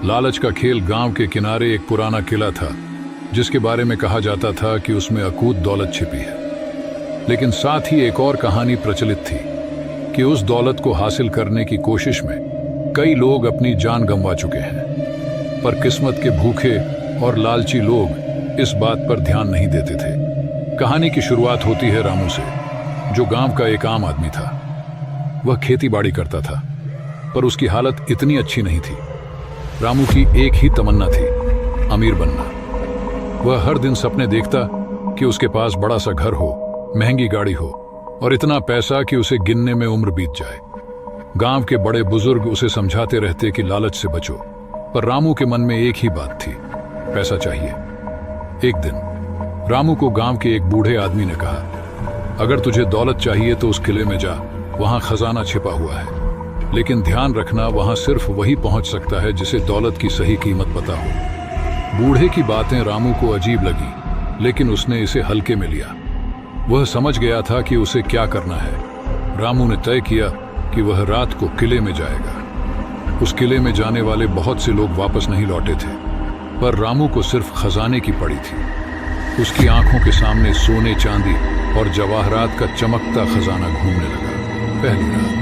लालच का खेल गांव के किनारे एक पुराना किला था जिसके बारे में कहा जाता था कि उसमें अकूत दौलत छिपी है। लेकिन साथ ही एक और कहानी प्रचलित थी कि उस दौलत को हासिल करने की कोशिश में कई लोग अपनी जान गंवा चुके हैं। पर किस्मत के भूखे और लालची लोग इस बात पर ध्यान नहीं देते थे। कहानी की शुरुआत होती है रामू से, जो गांव का एक आम आदमी था। वह खेती बाड़ी करता था, पर उसकी हालत इतनी अच्छी नहीं थी। रामू की एक ही तमन्ना थी, अमीर बनना। वह हर दिन सपने देखता कि उसके पास बड़ा सा घर हो, महंगी गाड़ी हो और इतना पैसा कि उसे गिनने में उम्र बीत जाए। गांव के बड़े बुजुर्ग उसे समझाते रहते कि लालच से बचो, पर रामू के मन में एक ही बात थी, पैसा चाहिए। एक दिन रामू को गांव के एक बूढ़े आदमी ने कहा, अगर तुझे दौलत चाहिए तो उस किले में जा, वहां खजाना छिपा हुआ है। लेकिन ध्यान रखना, वहां सिर्फ वही पहुंच सकता है जिसे दौलत की सही कीमत पता हो। बूढ़े की बातें रामू को अजीब लगी, लेकिन उसने इसे हल्के में लिया। वह समझ गया था कि उसे क्या करना है। रामू ने तय किया कि वह रात को किले में जाएगा। उस किले में जाने वाले बहुत से लोग वापस नहीं लौटे थे, पर रामू को सिर्फ खजाने की पड़ी थी। उसकी आंखों के सामने सोने, चांदी और जवाहरात का चमकता खजाना घूमने लगा। पहली रात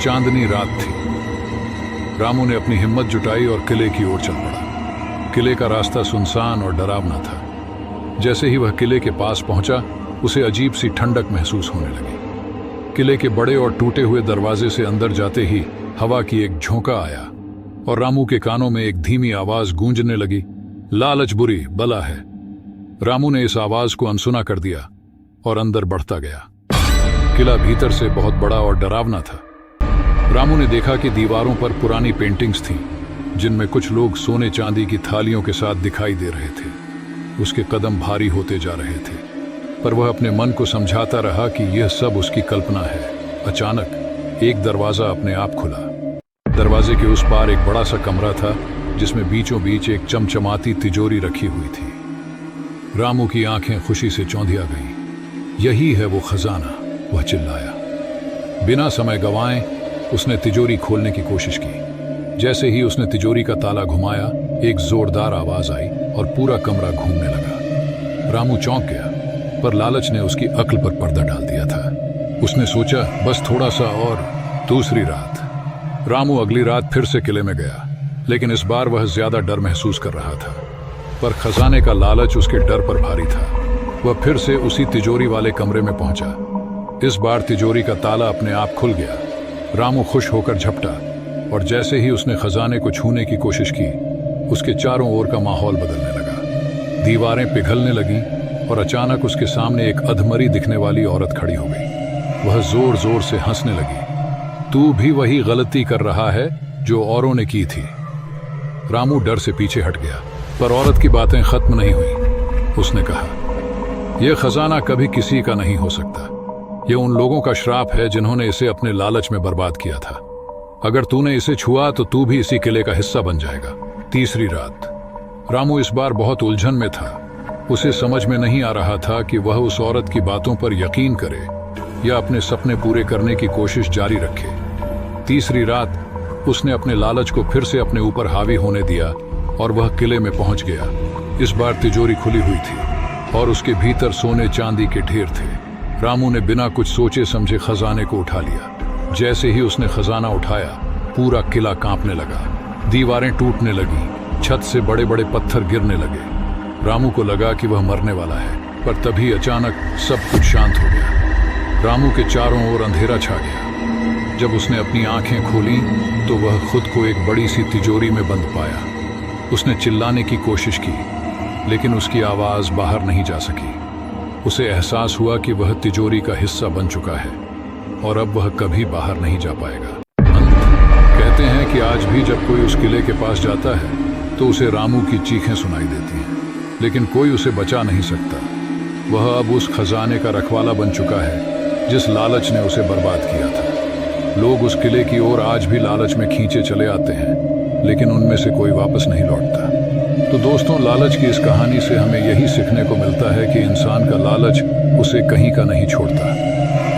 चांदनी रात थी। रामू ने अपनी हिम्मत जुटाई और किले की ओर चल पड़ा। किले का रास्ता सुनसान और डरावना था। जैसे ही वह किले के पास पहुंचा, उसे अजीब सी ठंडक महसूस होने लगी। किले के बड़े और टूटे हुए दरवाजे से अंदर जाते ही हवा की एक झोंका आया और रामू के कानों में एक धीमी आवाज गूंजने लगी, लालच बुरी बला है। रामू ने इस आवाज को अनसुना कर दिया और अंदर बढ़ता गया। किला भीतर से बहुत बड़ा और डरावना था। रामू ने देखा कि दीवारों पर पुरानी पेंटिंग्स थीं, जिनमें कुछ लोग सोने चांदी की थालियों के साथ दिखाई दे रहे थे। उसके कदम भारी होते जा रहे थे, पर वह अपने मन को समझाता रहा कि यह सब उसकी कल्पना है। अचानक एक दरवाजा अपने आप खुला। दरवाजे के उस पार एक बड़ा सा कमरा था, जिसमें बीचों बीच एक चमचमाती तिजोरी रखी हुई थी। रामू की आंखें खुशी से चौंधिया गईं। यही है वो खजाना, वह चिल्लाया। बिना समय गंवाए उसने तिजोरी खोलने की कोशिश की। जैसे ही उसने तिजोरी का ताला घुमाया, एक जोरदार आवाज आई और पूरा कमरा घूमने लगा। रामू चौंक गया, पर लालच ने उसकी अक्ल पर पर्दा डाल दिया था। उसने सोचा, बस थोड़ा सा और। दूसरी रात रामू अगली रात फिर से किले में गया, लेकिन इस बार वह ज्यादा डर महसूस कर रहा था। पर खजाने का लालच उसके डर पर भारी था। वह फिर से उसी तिजोरी वाले कमरे में पहुंचा। इस बार तिजोरी का ताला अपने आप खुल गया। रामू खुश होकर झपटा, और जैसे ही उसने खजाने को छूने की कोशिश की, उसके चारों ओर का माहौल बदलने लगा। दीवारें पिघलने लगीं और अचानक उसके सामने एक अधमरी दिखने वाली औरत खड़ी हो गई। वह जोर जोर से हंसने लगी। तू भी वही गलती कर रहा है जो औरों ने की थी। रामू डर से पीछे हट गया, पर औरत की बातें खत्म नहीं हुई। उसने कहा, यह खजाना कभी किसी का नहीं हो सकता। यह उन लोगों का श्राप है जिन्होंने इसे अपने लालच में बर्बाद किया था। अगर तूने इसे छुआ तो तू भी इसी किले का हिस्सा बन जाएगा। तीसरी रात रामू इस बार बहुत उलझन में था। उसे समझ में नहीं आ रहा था कि वह उस औरत की बातों पर यकीन करे या अपने सपने पूरे करने की कोशिश जारी रखे। तीसरी रात उसने अपने लालच को फिर से अपने ऊपर हावी होने दिया और वह किले में पहुंच गया। इस बार तिजोरी खुली हुई थी और उसके भीतर सोने चांदी के ढेर थे। रामू ने बिना कुछ सोचे समझे खजाने को उठा लिया। जैसे ही उसने खजाना उठाया, पूरा किला कांपने लगा। दीवारें टूटने लगी, छत से बड़े बड़े पत्थर गिरने लगे। रामू को लगा कि वह मरने वाला है, पर तभी अचानक सब कुछ शांत हो गया। रामू के चारों ओर अंधेरा छा गया। जब उसने अपनी आंखें खोली तो वह खुद को एक बड़ी सी तिजोरी में बंद पाया। उसने चिल्लाने की कोशिश की, लेकिन उसकी आवाज बाहर नहीं जा सकी। उसे एहसास हुआ कि वह तिजोरी का हिस्सा बन चुका है और अब वह कभी बाहर नहीं जा पाएगा। कहते हैं कि आज भी जब कोई उस किले के पास जाता है तो उसे रामू की चीखें सुनाई देती हैं, लेकिन कोई उसे बचा नहीं सकता। वह अब उस खजाने का रखवाला बन चुका है जिस लालच ने उसे बर्बाद किया था। लोग उस किले की ओर आज भी लालच में खींचे चले आते हैं, लेकिन उनमें से कोई वापस नहीं लौटता। तो दोस्तों, लालच की इस कहानी से हमें यही सीखने को मिलता है कि इंसान का लालच उसे कहीं का नहीं छोड़ता।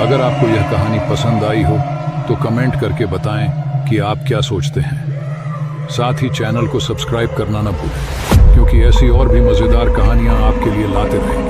अगर आपको यह कहानी पसंद आई हो तो कमेंट करके बताएं कि आप क्या सोचते हैं। साथ ही चैनल को सब्सक्राइब करना न भूलें, क्योंकि ऐसी और भी मजेदार कहानियां आपके लिए लाते रहेंगे।